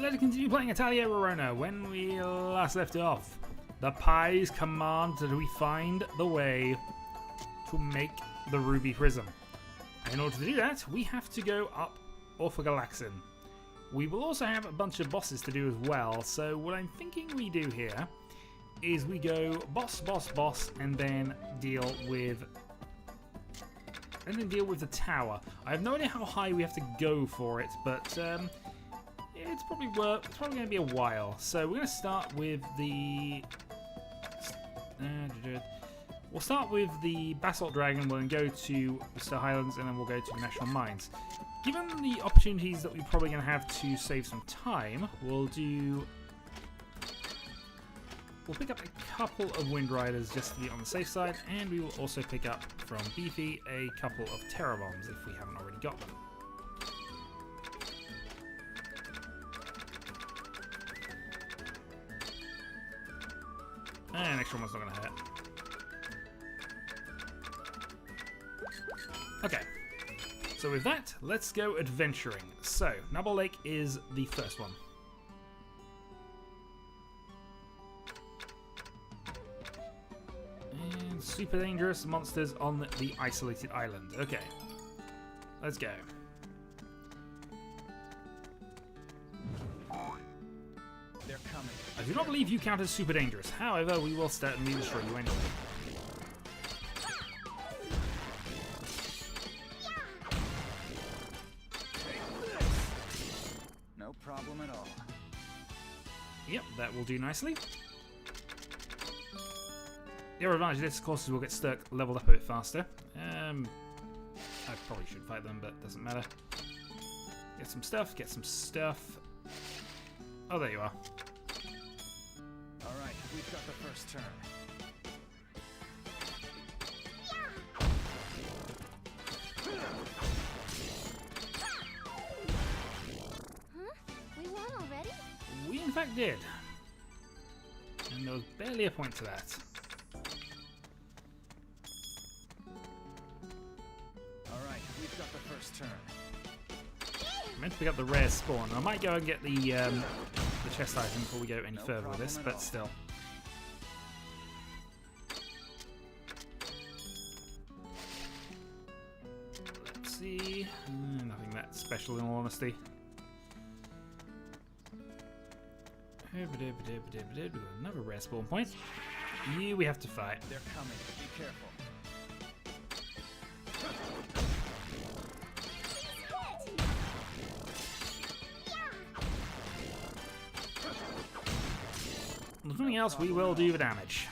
we're going to continue playing Atelier Rorona. When we last left off, the pies command that we find the way to make the ruby prism. And in order to do that, we have to go up off of Galaxin. We will also have a bunch of bosses to do as well, so what I'm thinking we do here is we go boss, boss, boss, and then deal with the tower. I have no idea how high we have to go for it, but it's probably going to be a while. So we're going to start with the we'll start with the Basalt Dragon. We'll then go to the Star Highlands, and then we'll go to the National Mines. Given the opportunities that we're probably going to have to save some time, we'll pick up a couple of Wind Riders just to be on the safe side, and we will also pick up from Beefy a couple of Terror Bombs if we haven't already got them. And extra one's not going to hurt. Okay, so with that, let's go adventuring. So, Nubble Lake is the first one. And super dangerous monsters on the isolated island. Okay, let's go. They're coming. I do not believe you count as super dangerous. However, we will certainly destroy you anyway. No problem at all. Yep, that will do nicely. The other advantage of this, of course, is we'll get Sturk leveled up a bit faster. I probably should fight them, but doesn't matter. Get some stuff, get some stuff. Oh, there you are. Alright, we've got the first turn. We won already? We in fact did. And there was barely a point to that. Alright, we've got the first turn. I meant to pick up the rare spawn. I might go and get the chest item before we go any further with this, but still. Let's see. Nothing that special in all honesty. Another rare spawn point. You we have to fight. They're coming. Be careful. If nothing else, we will do the damage.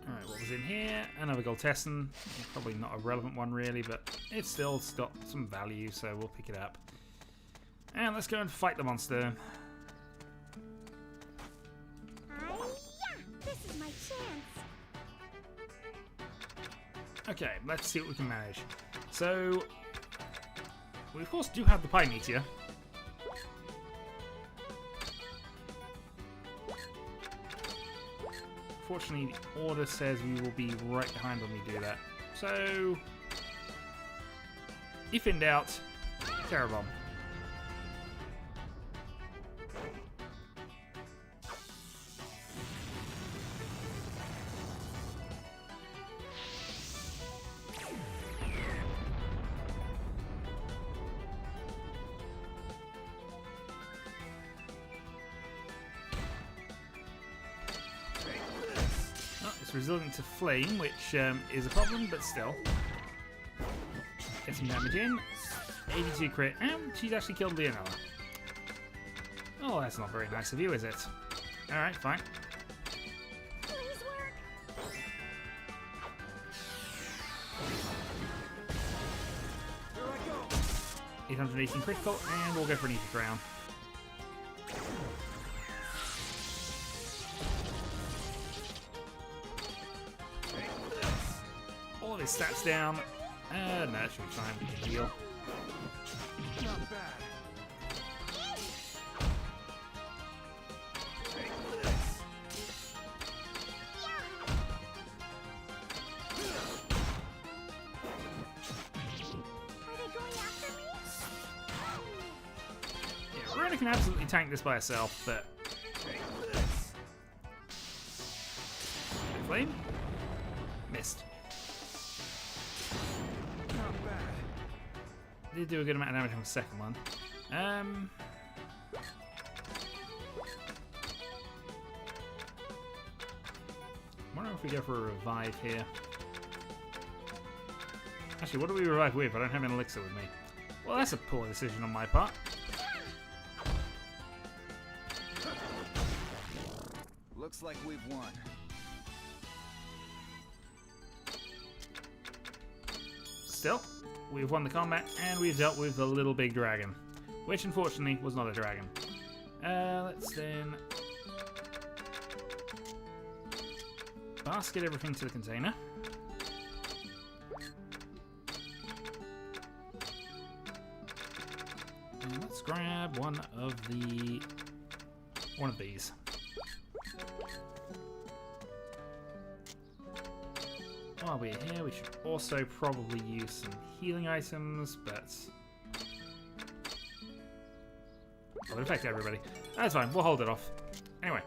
Alright, what was in here? Another gold tesson. Probably not a relevant one really, but it's still got some value, so we'll pick it up. And let's go and fight the monster. This is my chance. Okay, let's see what we can manage. So, we of course do have the Pie Meteor. Fortunately, the order says we will be right behind when we do that. So, if in doubt, Terror Bomb. It's resilient to flame, which is a problem, but still. Get some damage in. 82 crit, and she's actually killed Leonella. Oh, that's not very nice of you, is it? Alright, fine. Please work. 818 critical, and we'll go for an Ether Crown. All of his stats down. No, that should be fine. We can heal. Not bad. Astrid can absolutely tank this by herself, but... Flame? Missed. Not bad. Did do a good amount of damage on the second one. Wonder if we go for a revive here. Actually, what do we revive with? I don't have an elixir with me. Well, that's a poor decision on my part. Looks like we've won. Still, we've won the combat and we've dealt with the little big dragon, which unfortunately was not a dragon. Let's then basket everything to the container. And let's grab one of these. While we're here, we should also probably use some healing items, but it'll affect everybody. That's fine, we'll hold it off. Anyway,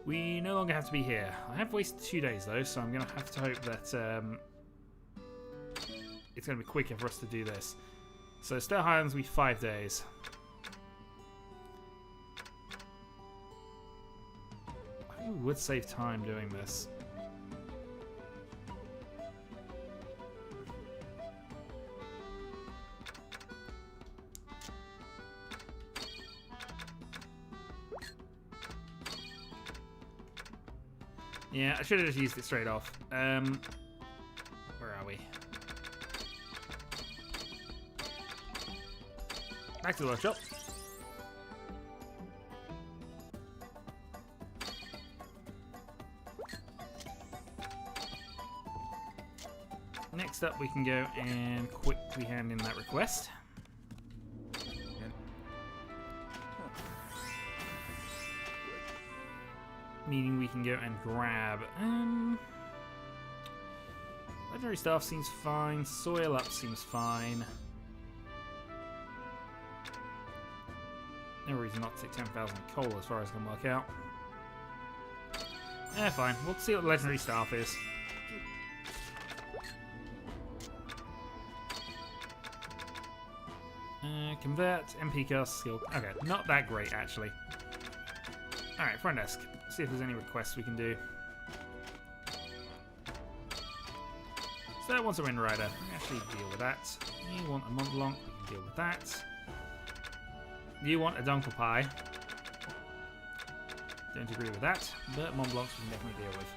we no longer have to be here. I have wasted 2 days though, so I'm going to have to hope that it's going to be quicker for us to do this. So Stone Highlands will be 5 days. I think we would save time doing this. Yeah, I should have just used it straight off. Where are we? Back to the workshop. Next up, we can go and quickly hand in that request. Meaning we can go and grab... legendary staff seems fine. Soil up seems fine. No reason not to take 10,000 coal as far as I can work out. Fine. We'll see what the legendary staff is. Convert, MP cast skill. Okay, not that great actually. Alright, front desk. See if there's any requests we can do. So that wants a Wind Rider. We can actually deal with that. You want a Mont Blanc, we can deal with that. You want a Dunkel Pie. Don't agree with that, but Mont Blancs we can definitely deal with.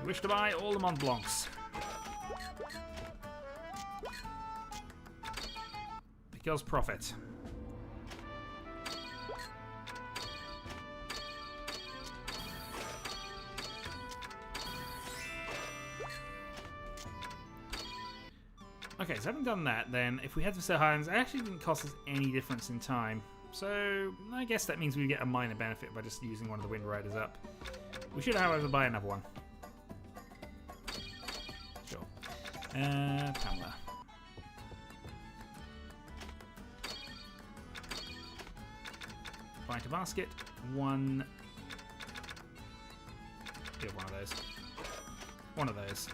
We wish to buy all the Mont Blancs. Because profit. Okay, so having done that, then, if we head to Sir Highlands, it actually didn't cost us any difference in time. So, I guess that means we get a minor benefit by just using one of the Wind Riders up. We should, however, buy another one. Sure. Pamela. Buy to basket. One. Do one of those. One of those.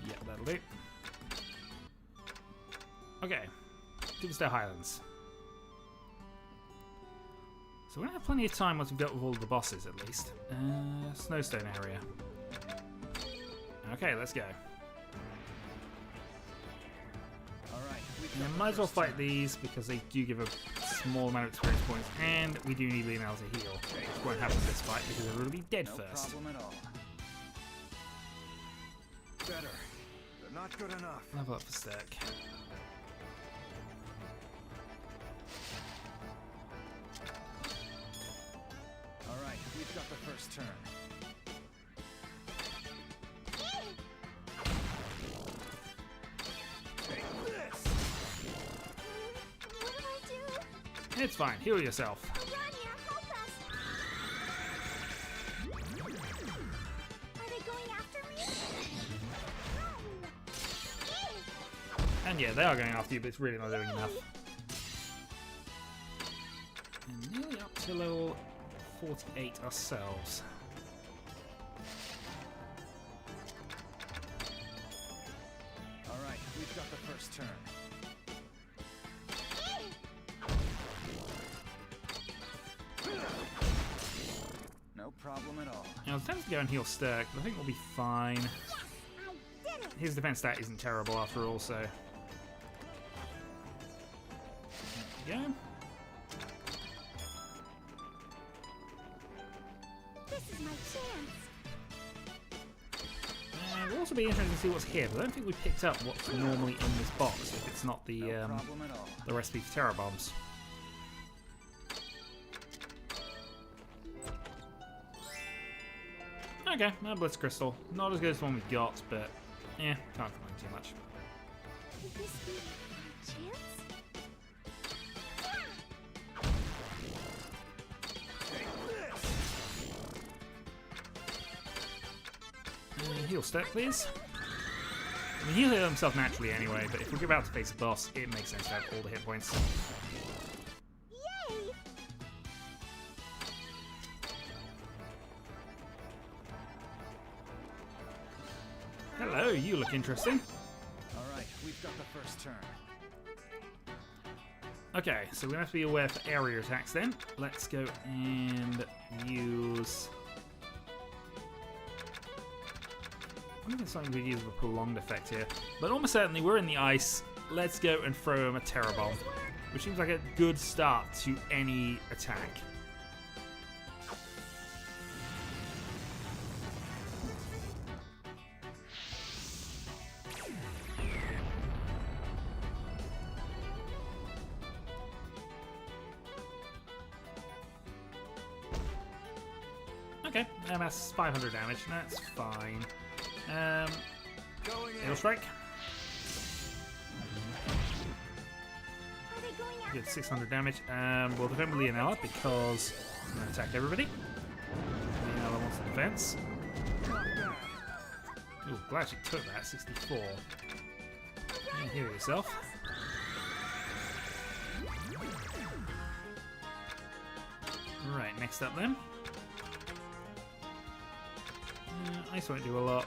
Yeah, that'll do. Okay. Doomsday Highlands. So we're going to have plenty of time once we've dealt with all the bosses, at least. Snowstone area. Okay, let's go. And might as well fight these because they do give a small amount of experience points, and we do need Leonel to heal, which won't happen this fight because everyone will be dead first. No problem at all. Better, but not good enough. Level up for stack. All right, we've got the first turn. It's fine. Heal yourself. Rania, help us! Are they going after me? And yeah, they are going after you, but it's really not doing enough. And nearly up to level 48 ourselves. Alright, we've got the first turn. No problem at all. Now, I was tempted to go and heal Sturk, but I think we'll be fine. I did it. His defense stat isn't terrible after all, so. There we go. This is my chance. And it'll also be interesting to see what's here, but I don't think we picked up what's normally in this box if it's not the No problem at all. the recipe for terror bombs. Okay, a Blitz Crystal. Not as good as the one we got, but yeah, can't complain too much. Could this be my chance? Heal step, please. I mean, he'll heal himself naturally anyway, but if we're about to face a boss, it makes sense to have all the hit points. Yay! Hello, you look interesting. Alright, we've got the first turn. Okay, so we're going to have to be aware for area attacks then. Let's go and use... I wonder if something we use with a prolonged effect here. But almost certainly we're in the ice. Let's go and throw him a Terror Bomb, which seems like a good start to any attack. Okay, and that's 500 damage. That's fine. Going Hail in. Strike. Are they going after Good 600 damage. We'll defend with Leonella because I'm going to attack everybody. Leonella wants the defense. Not bad. Ooh, glad she took that. 64. Yeah, heal yourself. Right, next up then. Ice won't do a lot.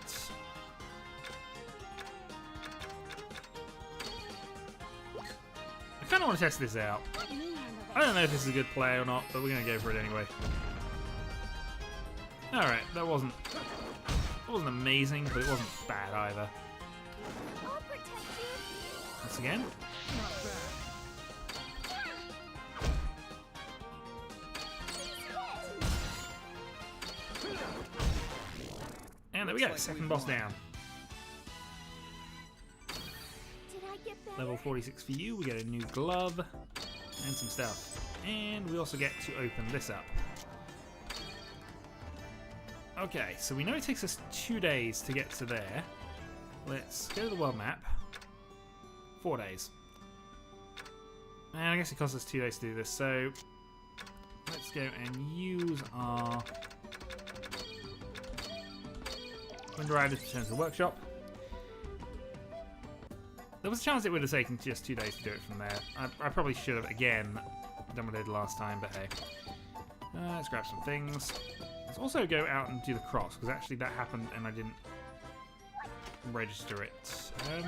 I kind of want to test this out. Let me handle I don't know if this is a good play or not, but we're going to go for it anyway. Alright, that wasn't amazing, but it wasn't bad either. that. I'll protect you. Once again. Not bad. And there we go, Looks like second we've boss won. down. Did I get better? Level 46 for you, we get a new glove and some stuff. And we also get to open this up. Okay, so we know it takes us 2 days to get to there. Let's go to the world map. 4 days. And I guess it costs us 2 days to do this, so let's go and use our Wind Rider to return to the workshop. There was a chance it would have taken just 2 days to do it from there. I probably should have, again, done what I did last time, but hey. Let's grab some things. Let's also go out and do the cross, because actually that happened and I didn't register it. Okay,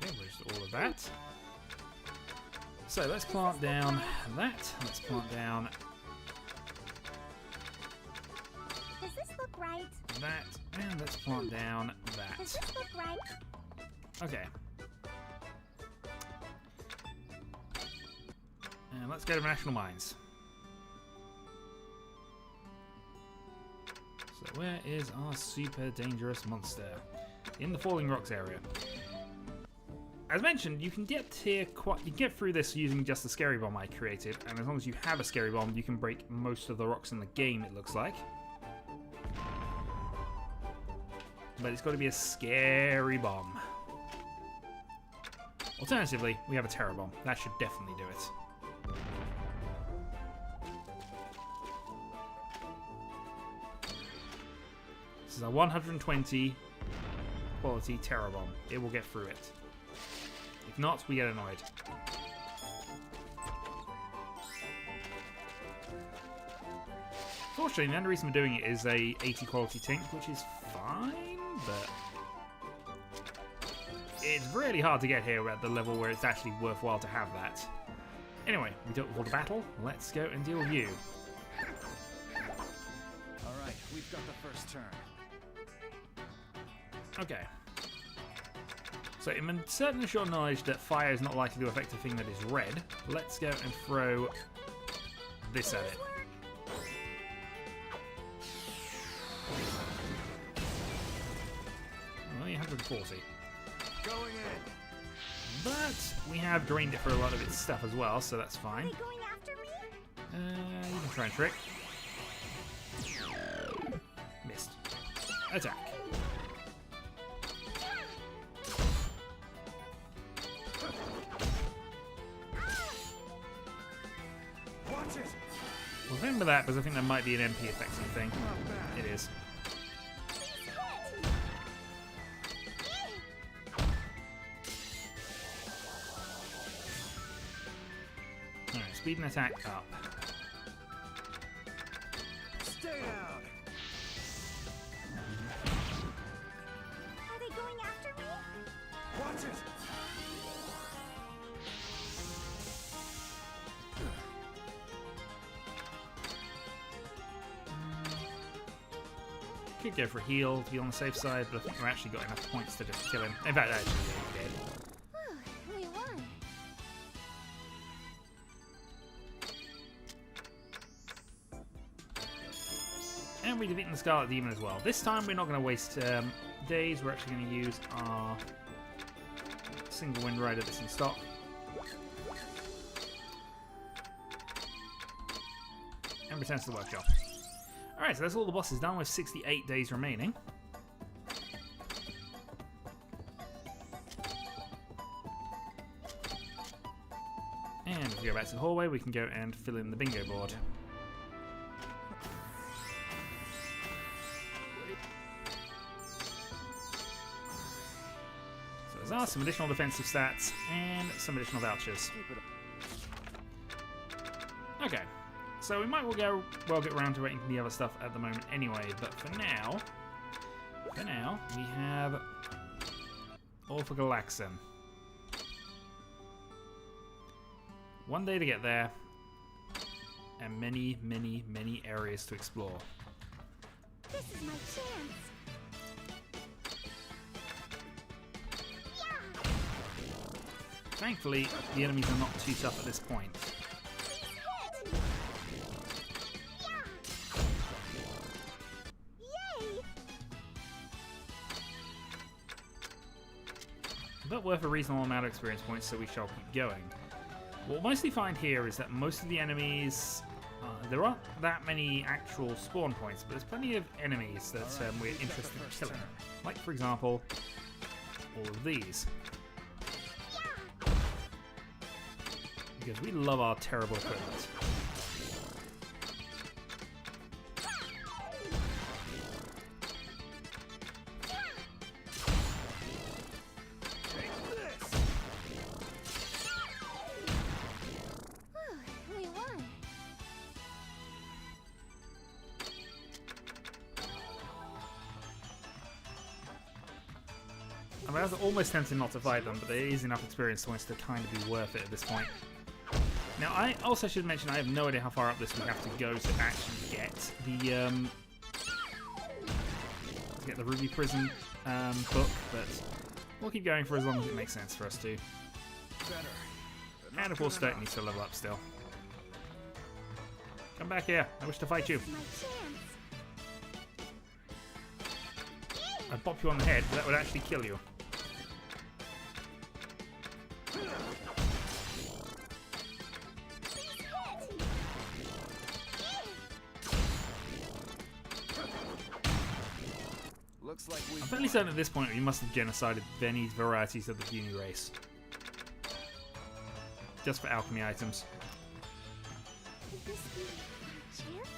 register all of that. So let's plant down that. Let's plant down Does this look right? that. And let's plant down Does that. this look right? Okay. And let's go to National Mines. So where is our super dangerous monster? In the Falling Rocks area. As mentioned, you can get here you can get through this using just the Scary Bomb I created, and as long as you have a Scary Bomb, you can break most of the rocks in the game, it looks like. But it's got to be a Scary Bomb. Alternatively, we have a Terror Bomb. That should definitely do it. This is our 120 quality Terror Bomb. It will get through it. If not, we get annoyed. Fortunately, the only reason we're doing it is a 80 quality Tink, which is fine, but it's really hard to get here at the level where it's actually worthwhile to have that. Anyway, we don't want the battle. Let's go and deal with you. Alright, we've got the first turn. Okay. So, in certain assured knowledge that fire is not likely to affect a thing that is red, let's go and throw this at it. Only 140. Going in. But we have drained it for a lot of its stuff as well, so that's Are fine. they going after me? You can try and trick. Missed. Attack. Watch it. Remember that, because I think that might be an MP affecting thing. It is. Alright, speed and attack up. Stay down. Are they going after me? Watch it. Could go for a heal to be on the safe side, but I think we've actually got enough points to just kill him. In fact, actually, yeah, he did. Whew, we won. And we defeat the Scarlet Demon as well. This time we're not going to waste days. We're actually going to use our single wind rider that's in stock. And returns to the workshop. Alright, so that's all the bosses done with 68 days remaining. And if we go back to the hallway, we can go and fill in the bingo board. So there's some additional defensive stats and some additional vouchers. Keep it up. Okay, so we might well get around to rating the other stuff at the moment anyway, but for now, we have all for Galaxin. One day to get there, and many, many, many areas to explore. This is my chance. Thankfully, the enemies are not too tough at this point. Yay! But worth a reasonable amount of experience points, so we shall keep going. What we'll mostly find here is that most of the enemies, there aren't that many actual spawn points, but there's plenty of enemies that we're interested in killing. Like, for example, all of these. Because we love our terrible equipment. We won. I mean, I was almost tempted not to fight them, but there is enough experience points to kind of be worth it at this point. Now, I also should mention I have no idea how far up this we have to go to actually get the Ruby Prison book, but we'll keep going for as long as it makes sense for us to. Better. And of course, Stoke needs to level up still. Come back here. I wish to fight you. My chance. I'd pop you on the head, but that would actually kill you. Looks like we. I'm fairly certain at this point we must have genocided many varieties of the puny race. Just for alchemy items. Could this be our chance?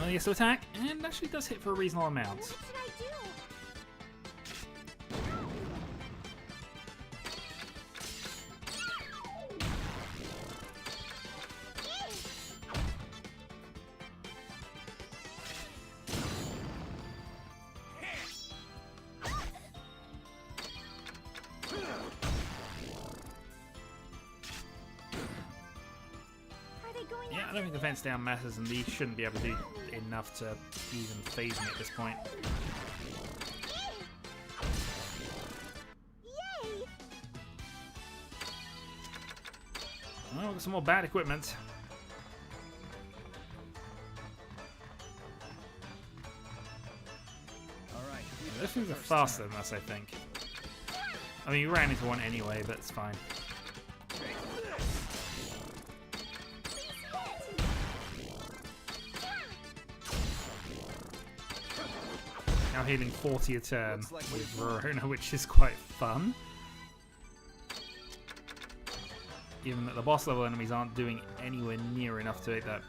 He has to attack, and actually does hit for a reasonable amount. What should I do? Are they going Yeah, I after don't think the fence down matters, and these shouldn't be able to do enough to even phase me at this point. Yay! Well, we've got some more bad equipment. Alright, Those things are faster than us, I think. I mean, we ran into one anyway, but it's fine. Now healing 40 a turn with Rorona, which is quite fun. Even that the boss level enemies aren't doing anywhere near enough to make that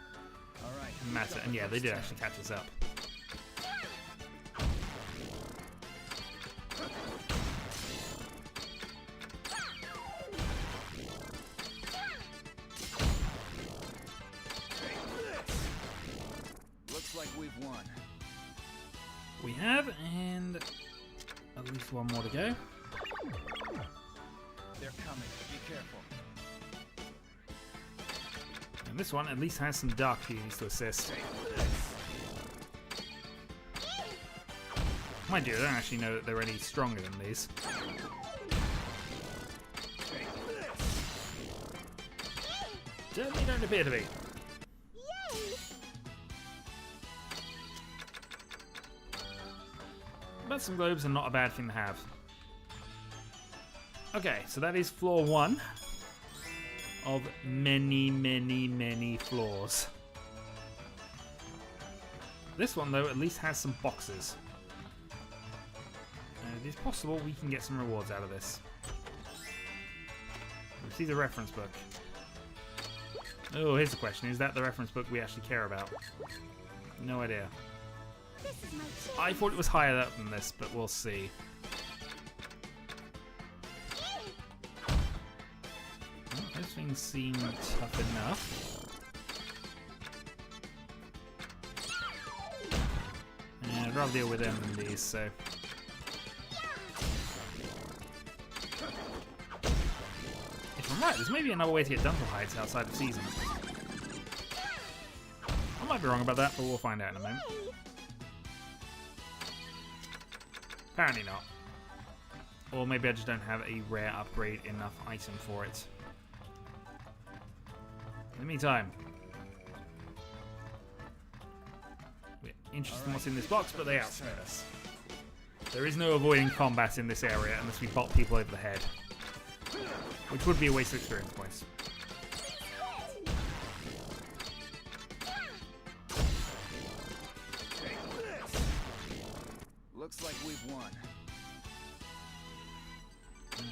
matter. And yeah, they did actually catch us up. Looks like we've won. We have, and at least one more to go. They're coming. Be careful. And this one at least has some dark furies to assist. Mind you, I don't actually know that they're any stronger than these. Certainly don't appear to be. Yay! But some globes are not a bad thing to have. Okay, so that is floor 1 of many, many, many floors. This one, though, at least has some boxes. And it is possible we can get some rewards out of this. We see the reference book. Oh, here's the question. Is that the reference book we actually care about? No idea. This is my chance. I thought it was higher up than this, but we'll see. Well, those things seem tough enough. Yeah, I'd rather deal with them than these, so... If I'm right, there's maybe another way to get Dunkel Heights outside of season. I might be wrong about that, but we'll find out in a moment. Apparently not. Or maybe I just don't have a rare upgrade enough item for it. In the meantime, we're interested in what's in this box, but they outsmart us. There is no avoiding combat in this area unless we bop people over the head. Which would be a waste of experience points. Looks like we've won.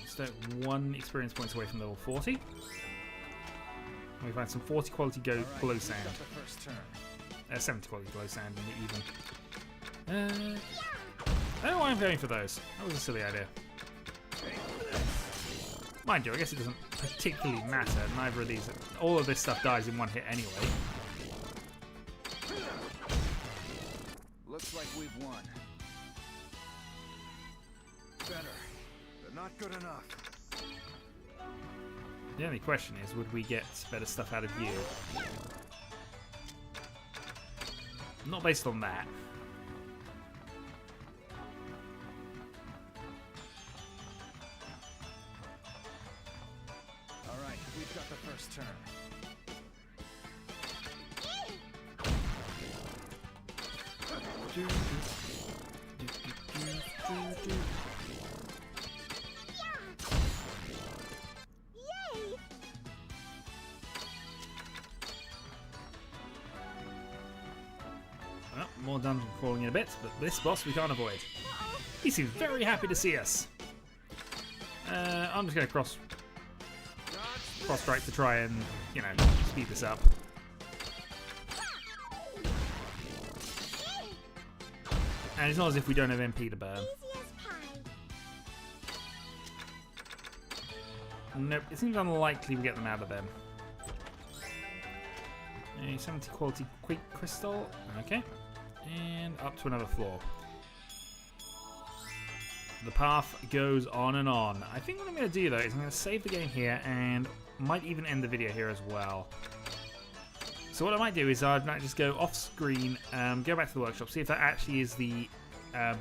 Start 1 experience points away from level 40. We find some 40 quality glow sand. Got the first turn. 70 quality glow sand in the even. I don't know why I'm going for those. That was a silly idea. Mind you, I guess it doesn't particularly matter. Neither of these. All of this stuff dies in one hit anyway. Looks like we've won. Better, but not good enough. The only question is, would we get better stuff out of you? Not based on that. Alright, we've got the first turn. Yay! Well, more dungeon crawling in a bit, but this boss we can't avoid. He seems very happy to see us. I'm just going to cross strike to try and, you know, speed this up. And it's not as if we don't have MP to burn. Easy as pie. Nope, it seems unlikely we get them out of them. A 70 quality quick crystal. Okay. And up to another floor. The path goes on and on. I think what I'm going to do though is I'm going to save the game here and might even end the video here as well. So what I might do is I might just go off screen, go back to the workshop, see if that actually is the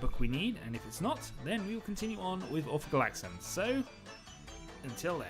book we need, and if it's not, then we will continue on with Galax. So, until then.